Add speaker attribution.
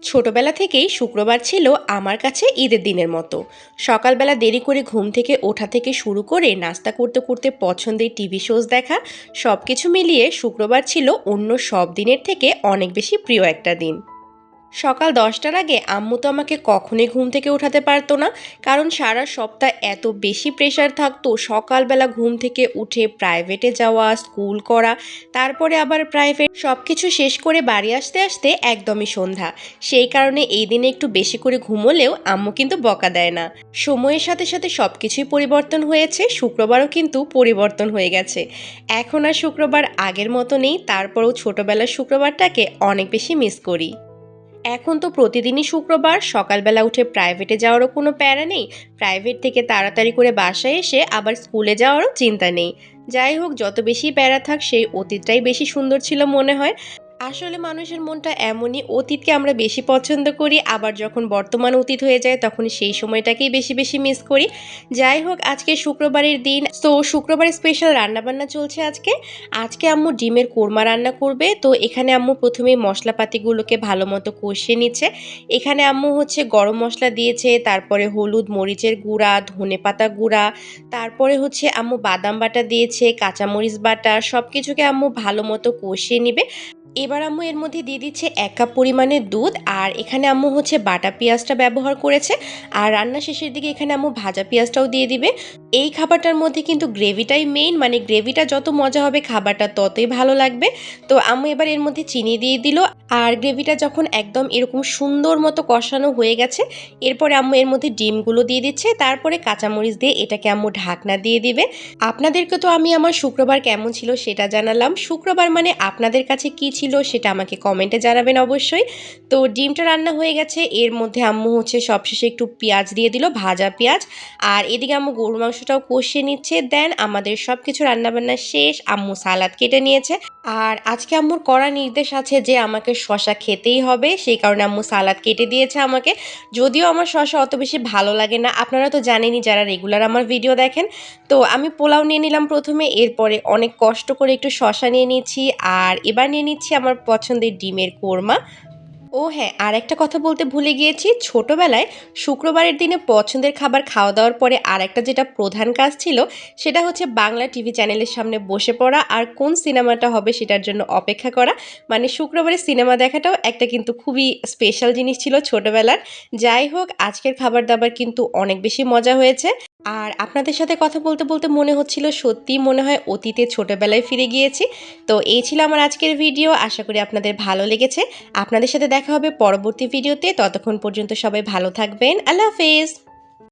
Speaker 1: ছোটবেলা থেকেই শুক্রবার ছিল আমার কাছে ঈদের দিনের মতো। সকালবেলা দেরি করে ঘুম থেকে ওঠা থেকে শুরু করে নাস্তা করতে করতে পছন্দের টিভি শোজ দেখা, সব কিছু মিলিয়ে শুক্রবার ছিল অন্য সব দিনের থেকে অনেক বেশি প্রিয় একটা দিন। সকাল 10টার আগে আম্মু তো আমাকে কখনোই ঘুম থেকে ওঠাতে পারতো না, কারণ সারা সপ্তাহ এত বেশি প্রেশার থাকতো। সকালবেলা ঘুম থেকে উঠে প্রাইভেটে যাওয়া, স্কুল করা, তারপরে আবার প্রাইভেট সব কিছু শেষ করে বাড়ি আসতে আসতে একদমই সন্ধ্যা। সেই কারণে এই দিনে একটু বেশি করে ঘুমোলেও আম্মু কিন্তু বকা দেয় না। সময়ের সাথে সাথে সব কিছুই পরিবর্তন হয়েছে, শুক্রবারও কিন্তু পরিবর্তন হয়ে গেছে। এখন আর শুক্রবার আগের মতো নেই, তারপরেও ছোটবেলার শুক্রবারটাকে অনেক বেশি মিস করি। এখন তো প্রতিদিনই শুক্রবার, সকালবেলা উঠে প্রাইভেটে যাওয়ারও কোনো প্যারা নেই। প্রাইভেট থেকে তাড়াতাড়ি করে বাসায় এসে আবার স্কুলে যাওয়ারও চিন্তা নেই। যাই হোক, যত বেশি প্যারা থাক সেই অতীতটাই বেশি সুন্দর ছিল মনে হয়। আসলে মানুষের মনটা এমনই, অতীতকে আমরা বেশি পছন্দ করি, আবার যখন বর্তমান অতীত হয়ে যায় তখন সেই সময়টাকেই বেশি বেশি মিস করি। যাই হোক, আজকে শুক্রবারের দিন, তো শুক্রবারে স্পেশাল রান্নাবান্না চলছে আজকে। আজকে আম্মু ডিমের কোরমা রান্না করবে। তো এখানে আম্মু প্রথমেই মশলাপাতিগুলোকে ভালো মতো কষিয়ে নিচ্ছে। এখানে আম্মু হচ্ছে গরম মশলা দিয়েছে, তারপরে হলুদ মরিচের গুঁড়া, ধনেপাতা গুঁড়া, তারপরে হচ্ছে আম্মু বাদাম বাটা দিয়েছে, কাঁচামরিচ বাটা, সব কিছুকে আম্মু ভালো মতো কষিয়ে নিবে। এবার আম্মু এর মধ্যে দিয়ে দিচ্ছে 1 কাপ পরিমাণে দুধ, আর এখানে আম্মু হচ্ছে বাটা পেঁয়াজটা ব্যবহার করেছে। আর রান্না শেষের দিকে এখানে আম্মু ভাজা পেঁয়াজটাও দিয়ে দিবে। এই খাবারটার মধ্যে কিন্তু গ্রেভিটাই মেইন, মানে গ্রেভিটা যত মজা হবে খাবারটা ততই ভালো লাগবে। তো আম্মু এবার এর মধ্যে চিনি দিয়ে দিল। আর গ্রেভিটা যখন একদম এরকম সুন্দর মতো কষানো হয়ে গেছে, এরপরে আম্মু এর মধ্যে ডিমগুলো দিয়ে দিচ্ছে, তারপরে কাঁচামরিচ দিয়ে এটাকে আম্মু ঢাকনা দিয়ে দিবে। আপনাদেরকে তো আমি আমার শুক্রবার কেমন ছিল সেটা জানালাম। শুক্রবার মানে আপনাদের কাছে কি ছিল সেটা আমাকে কমেন্টে জানাবেন অবশ্যই। তো ডিমটা রান্না হয়ে গেছে, এর মধ্যে আম্মু হচ্ছে সবশেষে একটু পেঁয়াজ দিয়ে দিল, ভাজা পেঁয়াজ। আর এদিকে আম্মু গরুর মাংসটাও কষিয়ে নিচ্ছে। দেন আমাদের সব কিছু রান্নাবান্না শেষ, আম্মু সালাদ কেটে নিয়েছে। আর আজকে আম্মুর কড়া নির্দেশ আছে যে আমাকে শশা খেতেই হবে, সেই কারণে আম্মু সালাদ কেটে দিয়েছে আমাকে। যদিও আমার শশা অত বেশি ভালো লাগে না, আপনারা তো জানেনই যারা রেগুলার আমার ভিডিও দেখেন। তো আমি পোলাও নিয়ে নিলাম প্রথমে, এরপরে অনেক কষ্ট করে একটু শশা নিয়ে নিচ্ছি। আর এবার নিয়ে নিচ্ছি আমার পছন্দের ডিমের কোরমা। ও হ্যাঁ, আর একটা কথা বলতে ভুলে গিয়েছি, ছোটবেলায় শুক্রবারের দিনে পছন্দের খাবার খাওয়া দাওয়ার পরে আর একটা যেটা প্রধান কাজ ছিল, সেটা হচ্ছে বাংলা টিভি চ্যানেলের সামনে বসে পড়া আর কোন সিনেমাটা হবে সেটার জন্য অপেক্ষা করা। মানে শুক্রবারে সিনেমা দেখাটাও একটা কিন্তু খুবই স্পেশাল জিনিস ছিল ছোটবেলার। যাই হোক, আজকের খাবার দাবার কিন্তু অনেক বেশি মজা হয়েছে। আর আপনাদের সাথে কথা বলতে বলতে মনে হচ্ছিল সত্যিই মনে হয় অতীতে ছোটবেলায় ফিরে গিয়েছি। তো এই ছিল আমার আজকের ভিডিও, আশা করি আপনাদের ভালো লেগেছে। আপনাদের সাথে দেখা হবে পরবর্তী ভিডিওতে, ততক্ষণ পর্যন্ত সবাই ভালো থাকবেন। আল্লাহ হাফেজ।